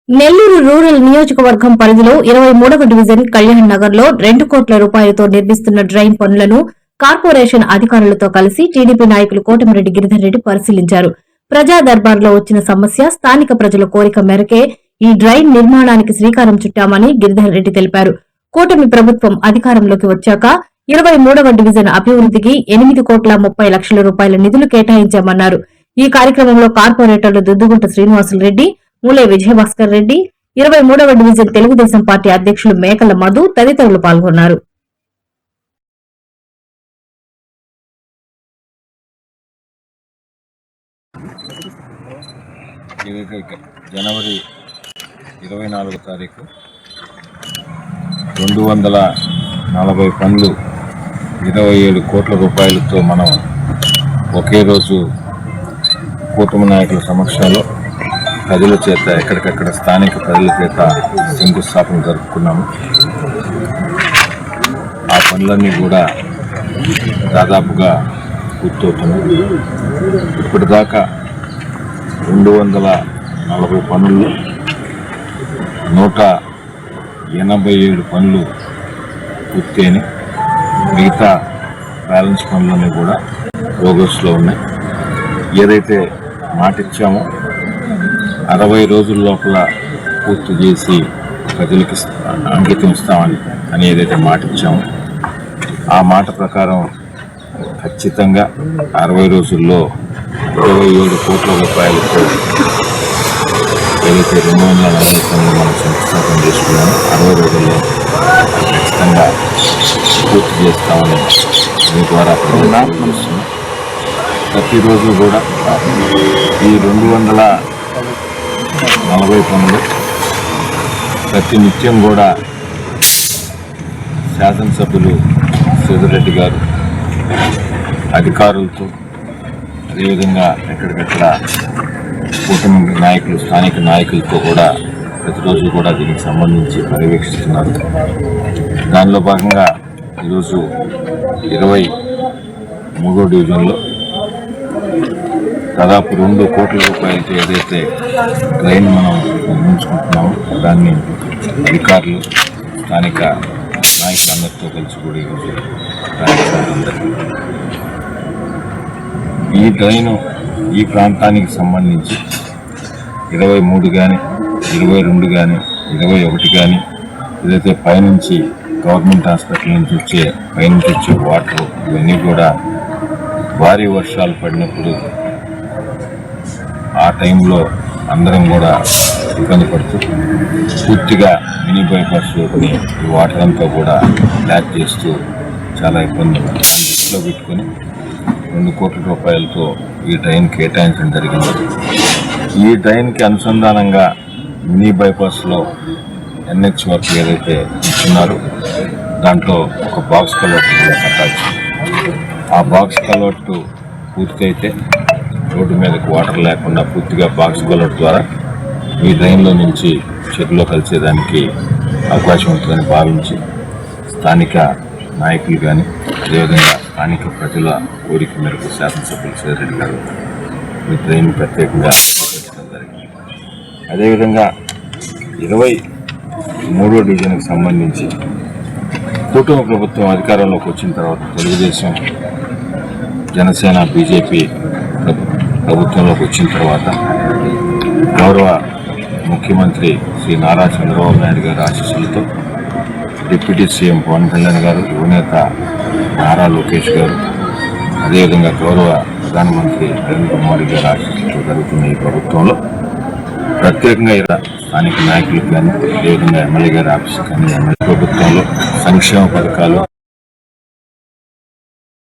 Nellore rural నియోజకవర్గం పరిధిలో 23వ division Kalyan Nagar లో 2 కోట్ల రూపాయలతో నిర్మిస్తున్న డ్రైన్ పనులను కార్పొరేషన్ అధికారులతో కలిసి టీడీపీ నాయకులు కోటమిరెడ్డి గిరిధర్ రెడ్డి పరిశీలించారు. ప్రజా దర్బార్లో వచ్చిన సమస్య, స్థానిక ప్రజల కోరిక మేరకే ఈ డ్రైన్ నిర్మాణానికి శ్రీకారం చుట్టామని గిరిధర్ రెడ్డి తెలిపారు. కూటమి ప్రభుత్వం అధికారంలోకి వచ్చాక 23వ డివిజన్ అభివృద్దికి 8 కోట్ల 30 లక్షల రూపాయల నిధులు కేటాయించామన్నారు. ఈ కార్యక్రమంలో కార్పొరేటర్లు దుద్దుగుంట శ్రీనివాసులు రెడ్డి, మూలే విజయభాస్కర్ రెడ్డి, 23వ డివిజన్ తెలుగుదేశం పార్టీ అధ్యకులు మేకల మధు తదితరులు పాల్గొన్నారు. జనవరి 24వ తారీఖు 240 పనులు 27 కోట్ల రూపాయలతో మనం ఒకే రోజు కూటమి నాయకుల సమక్షంలో ప్రజల చేత ఎక్కడికక్కడ స్థానిక ప్రజల చేత శంకుస్థాపన జరుపుకున్నాము. ఆ పనులన్నీ కూడా దాదాపుగా పూర్తవుతున్నాయి. ఇప్పటిదాకా 240 పనుల్లో 187 పనులు పూర్తయినాయి. మిగతా బ్యాలెన్స్ పనులన్నీ కూడా ప్రోగ్రెస్లో ఉన్నాయి. ఏదైతే మాట ఇచ్చామో 60 రోజుల లోపల పూర్తి చేసి ప్రజలకి అంకితం ఇస్తామని ఏదైతే మాట ఇచ్చామో ఆ మాట ప్రకారం ఖచ్చితంగా 60 రోజుల్లో 27 కోట్ల రూపాయలతో ఏదైతే 240 పనులు మనం శంకుస్థాపన చేసుకున్నామో 60 రోజుల్లో ఖచ్చితంగా పూర్తి చేస్తామని మీ ద్వారా ప్రజలు ప్రతిరోజు కూడా ఈ 240 పనులు ప్రతి నిత్యం కూడా శాసనసభ్యులు శ్రీధర్రెడ్డి గారు అధికారులతో అదేవిధంగా ఎక్కడికక్కడ కూటమి నాయకులు స్థానిక నాయకులతో కూడా ప్రతిరోజు కూడా దీనికి సంబంధించి పర్యవేక్షిస్తున్నారు. దానిలో భాగంగా ఈరోజు 23వ డివిజన్లో దాదాపు 2 కోట్ల రూపాయలతో ఏదైతే డ్రైన్ మనం నిర్మించుకుంటున్నామో దాన్ని అధికారులు స్థానిక నాయకులందరితో కలిసి కూడా ఈరోజు ఈ డ్రైను ఈ ప్రాంతానికి సంబంధించి 23 కానీ 22 కానీ 21 కానీ ఏదైతే పైనుంచి గవర్నమెంట్ హాస్పిటల్ నుంచి పైనుంచి వచ్చే వాటర్ ఇవన్నీ కూడా భారీ వర్షాలు పడినప్పుడు ఆ టైంలో అందరం కూడా ఇబ్బంది పడుతూ పూర్తిగా మినీ బైపాస్ రోడ్ని ఈ వాటర్ అంతా కూడా బ్లాక్ చేస్తూ చాలా ఇబ్బంది దృష్టిలో పెట్టుకొని 2 కోట్ల రూపాయలతో ఈ డ్రైన్ కేటాయించడం జరిగింది. ఈ డ్రైన్కి అనుసంధానంగా మినీ బైపాస్లో NH వర్క్ ఏదైతే ఇస్తున్నారో దాంట్లో ఒక బాక్స్ కల్వర్ట్ కట్టాల్సి, ఆ బాక్స్ కల్వర్ట్ పూర్తయితే రోడ్డు మీదకి వాటర్ లేకుండా పూర్తిగా బాక్స్ కల్వర్ట్ ద్వారా ఈ డ్రైన్లో నుంచి చెరువులో కలిసేదానికి అవకాశం ఉంటుందని భావించి స్థానిక నాయకులు కానీ అదేవిధంగా స్థానిక ప్రజల కోరిక మేరకు శాసనసభ్యులు శ్రీధర్రెడ్డి గారు ఈ డ్రైన్ ప్రత్యేకంగా నిర్వహించడం జరిగింది. అదేవిధంగా 23వ డివిజన్కి సంబంధించి కూటమి ప్రభుత్వం అధికారంలోకి వచ్చిన తర్వాత తెలుగుదేశం జనసేన బీజేపీ ప్రభుత్వంలోకి వచ్చిన తర్వాత గౌరవ ముఖ్యమంత్రి శ్రీ నారా చంద్రబాబు నాయుడు గారి ఆశీస్సులతో డిప్యూటీ సీఎం పవన్ కళ్యాణ్ గారు, యువనేత నారా లోకేష్ గారు, అదేవిధంగా గౌరవ ప్రధానమంత్రి నరేంద్ర మోడీ గారి ఆశీస్సులతో జరుగుతున్న ఈ ప్రభుత్వంలో ప్రత్యేకంగా స్థానిక నాయకులకు కానీ అదేవిధంగా ఎమ్మెల్యే గారి ఆఫీసు కానీ ఎమ్మెల్యే ప్రభుత్వంలో సంక్షేమ పథకాలు